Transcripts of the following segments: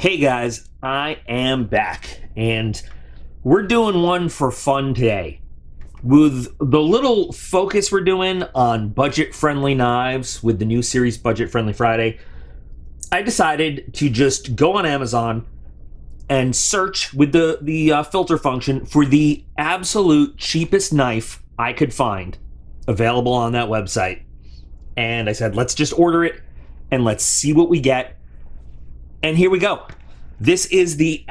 Hey guys, I am back, and we're doing one for fun today. With the little focus we're doing on budget-friendly knives with the new series Budget Friendly Friday, I decided to just go on Amazon and search with the filter function for the absolute cheapest knife I could find available on that website. And I said, let's just order it and let's see what we get. And here we go. This is the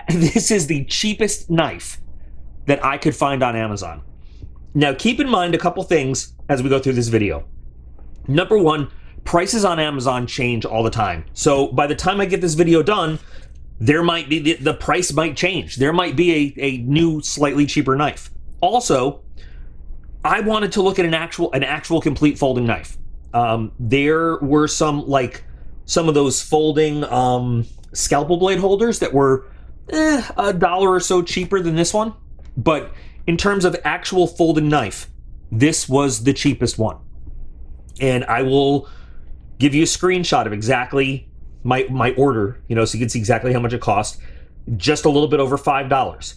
cheapest knife that I could find on Amazon. Now, keep in mind a couple things as we go through this video. Number one, prices on Amazon change all the time. So by the time I get this video done, there might be the price might change. There might be a new, slightly cheaper knife. Also, I wanted to look at an actual complete folding knife. There were some of those folding scalpel blade holders that were $1 or so cheaper than this one, but in terms of actual folding knife, this was the cheapest one. And I will give you a screenshot of exactly my order, so you can see exactly how much it cost. Just a little bit over $5.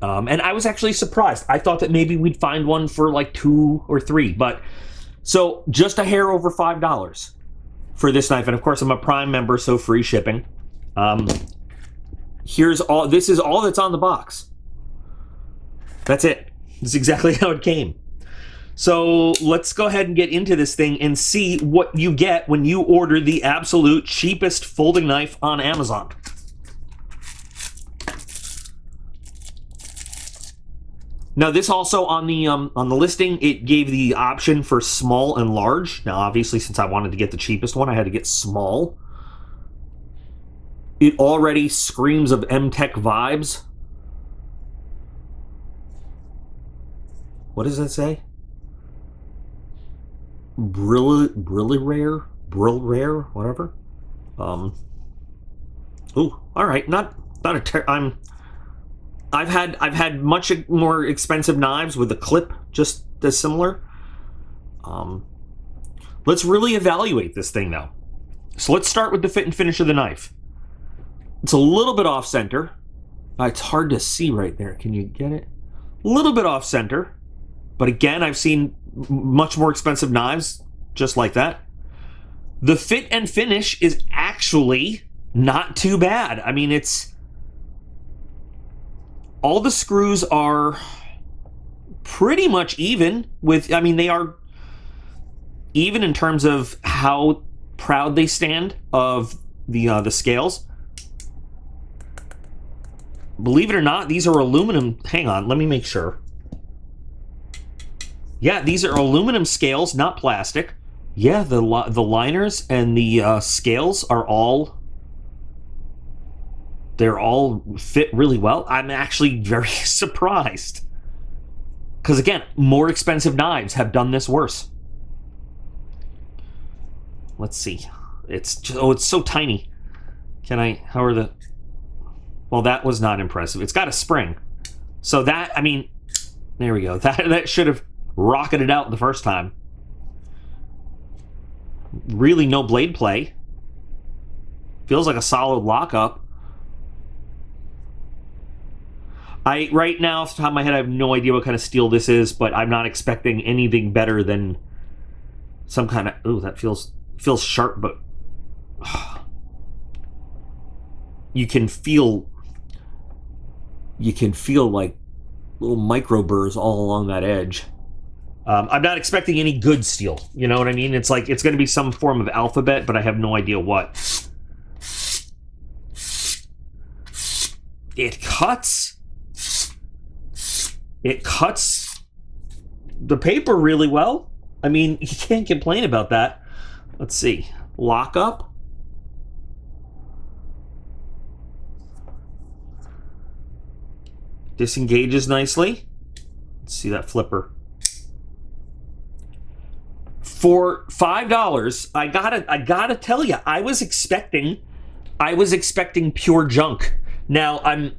And I was actually surprised. I thought that maybe we'd find one for like $2 or $3, but so just a hair over $5 for this knife. And of course, I'm a Prime member, so free shipping. This is all that's on the box. That's it. This is exactly how it came. So let's go ahead and get into this thing and see what you get when you order the absolute cheapest folding knife on Amazon. Now, this also on the listing, it gave the option for small and large. Now, obviously, since I wanted to get the cheapest one, I had to get small. It already screams of M-Tech vibes. What does that say? Brill rare, whatever. Ooh, all right, not a I've had much more expensive knives with a clip just as similar. Let's really evaluate this thing now. So let's start with the fit and finish of the knife. It's a little bit off center. It's hard to see right there. Can you get it? A little bit off center. But again, I've seen much more expensive knives just like that. The fit and finish is actually not too bad. I mean, all the screws are pretty much even with, they are even in terms of how proud they stand of the scales. Believe it or not, these are aluminum. Hang on, let me make sure. Yeah, these are aluminum scales, not plastic. Yeah, the liners and the scales are all fit really well. I'm actually very surprised. Because again, more expensive knives have done this worse. Let's see. It's so tiny. Well, that was not impressive. It's got a spring. So that, there we go. That should have rocketed out the first time. Really no blade play. Feels like a solid lockup. Right now, off the top of my head, I have no idea what kind of steel this is, but I'm not expecting anything better than some kind of... Ooh, that feels sharp, but... You can feel like little micro burrs all along that edge. I'm not expecting any good steel. You know what I mean? It's like it's going to be some form of alphabet, but I have no idea what. It cuts the paper really well. You can't complain about that. Let's see. Lockup. Disengages nicely. Let's see that flipper. For $5, I gotta tell you, I was expecting pure junk. Now I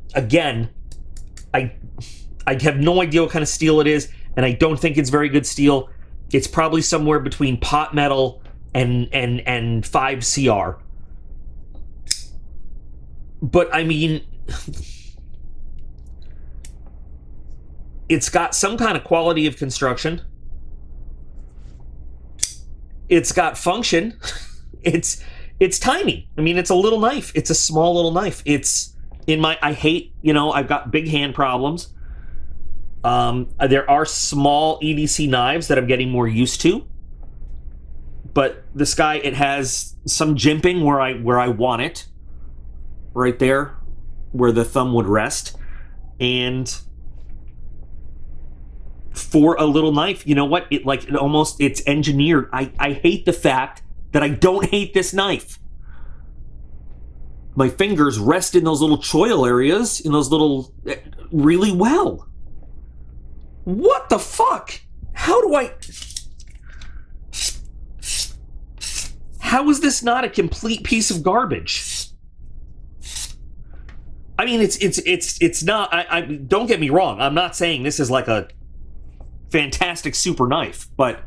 have no idea what kind of steel it is, and I don't think it's very good steel. It's probably somewhere between pot metal and 5CR. But I mean, it's got some kind of quality of construction. It's got function. It's tiny. I mean, it's a little knife. It's a small little knife. It's in my, I hate, I've got big hand problems. There are small EDC knives that I'm getting more used to. But this guy, it has some jimping where I want it. Right there, where the thumb would rest. And for a little knife, you know what? It's engineered. I hate the fact that I don't hate this knife. My fingers rest in those little choil areas, in those little, really well. What the fuck? How is this not a complete piece of garbage? I mean, it's not, I don't get me wrong. I'm not saying this is like a fantastic super knife, but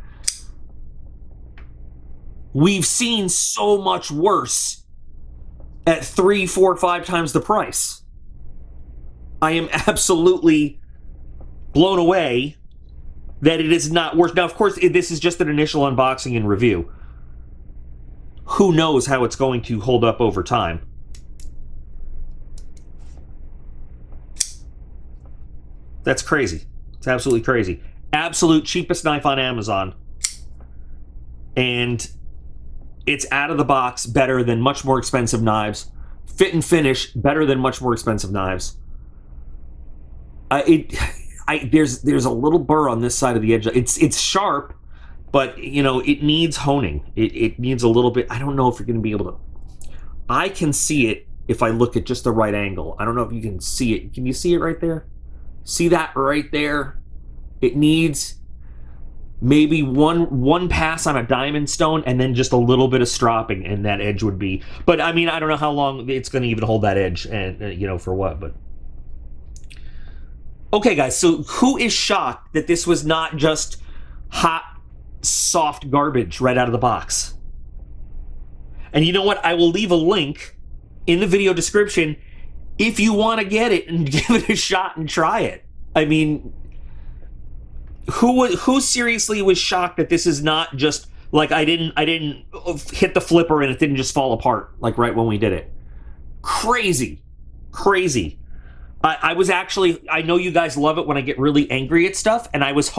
we've seen so much worse at 3, 4, 5 times the price. I am absolutely blown away that it is not worse. Now, of course, this is just an initial unboxing and review. Who knows how it's going to hold up over time. That's crazy. It's absolutely crazy. Absolute cheapest knife on Amazon. And it's out of the box better than much more expensive knives. Fit and finish better than much more expensive knives. There's a little burr on this side of the edge. It's sharp, but it needs honing. It needs a little bit. I don't know if you're going to be able to. I can see it if I look at just the right angle. I don't know if you can see it. Can you see it right there? See that right there? It needs maybe one pass on a diamond stone and then just a little bit of stropping, and that edge would be. But I mean, I don't know how long it's going to even hold that edge, and for what. But okay, guys. So who is shocked that this was not just hot, soft garbage right out of the box? And you know what? I will leave a link in the video description if you want to get it and give it a shot and try it. I mean, who seriously was shocked that this is not just like I didn't hit the flipper and it didn't just fall apart like right when we did it? Crazy. I was actually, I know you guys love it when I get really angry at stuff, and I was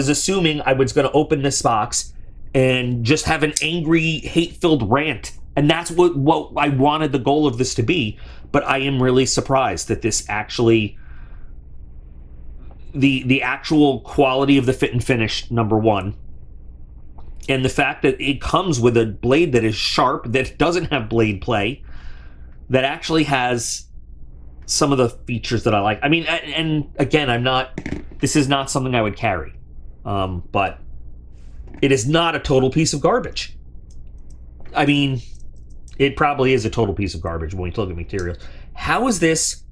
assuming I was going to open this box and just have an angry, hate-filled rant. And that's what I wanted the goal of this to be. But I am really surprised that this actually, the actual quality of the fit and finish, number one, and the fact that it comes with a blade that is sharp, that doesn't have blade play, that actually has some of the features that I like. I mean, and again, this is not something I would carry, but it is not a total piece of garbage. I mean, it probably is a total piece of garbage when we look at materials. How is this?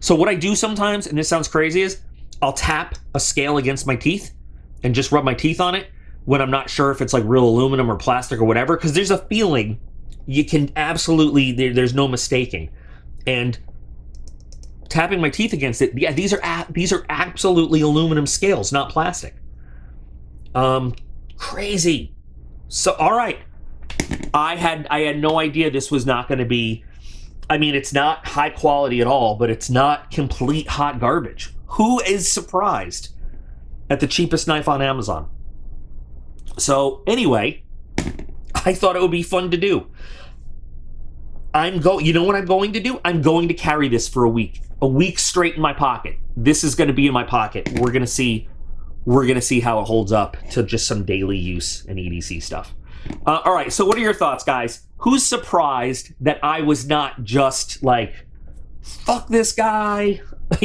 So what I do sometimes, and this sounds crazy, is I'll tap a scale against my teeth and just rub my teeth on it when I'm not sure if it's like real aluminum or plastic or whatever, because there's a feeling you can absolutely, there's no mistaking. And tapping my teeth against it, yeah, these are absolutely aluminum scales, not plastic. Crazy. So, all right. I had no idea this was not going to be, I mean, it's not high quality at all, but it's not complete hot garbage. Who is surprised at the cheapest knife on Amazon? So, anyway, I thought it would be fun to do. You know what I'm going to do? I'm going to carry this for a week straight in my pocket. This is going to be in my pocket. We're going to see how it holds up to just some daily use and EDC stuff. All right, so what are your thoughts, guys? Who's surprised that I was not just like, fuck this guy, I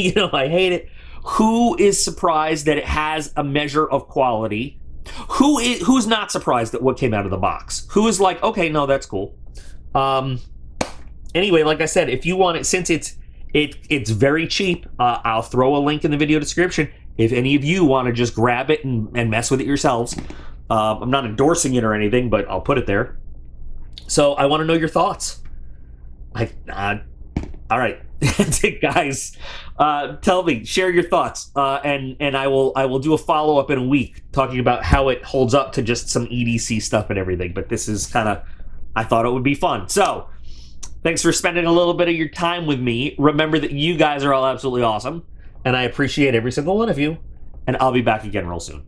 hate it? Who is surprised that it has a measure of quality? Who's not surprised at what came out of the box? Who is like, okay, no, that's cool. Anyway, like I said, if you want it, since it's very cheap, I'll throw a link in the video description. If any of you want to just grab it and mess with it yourselves, I'm not endorsing it or anything, but I'll put it there. So I want to know your thoughts. All right, guys, tell me, share your thoughts, and I will do a follow up in a week talking about how it holds up to just some EDC stuff and everything. But this is kind of, I thought it would be fun. So thanks for spending a little bit of your time with me. Remember that you guys are all absolutely awesome, and I appreciate every single one of you. And I'll be back again real soon.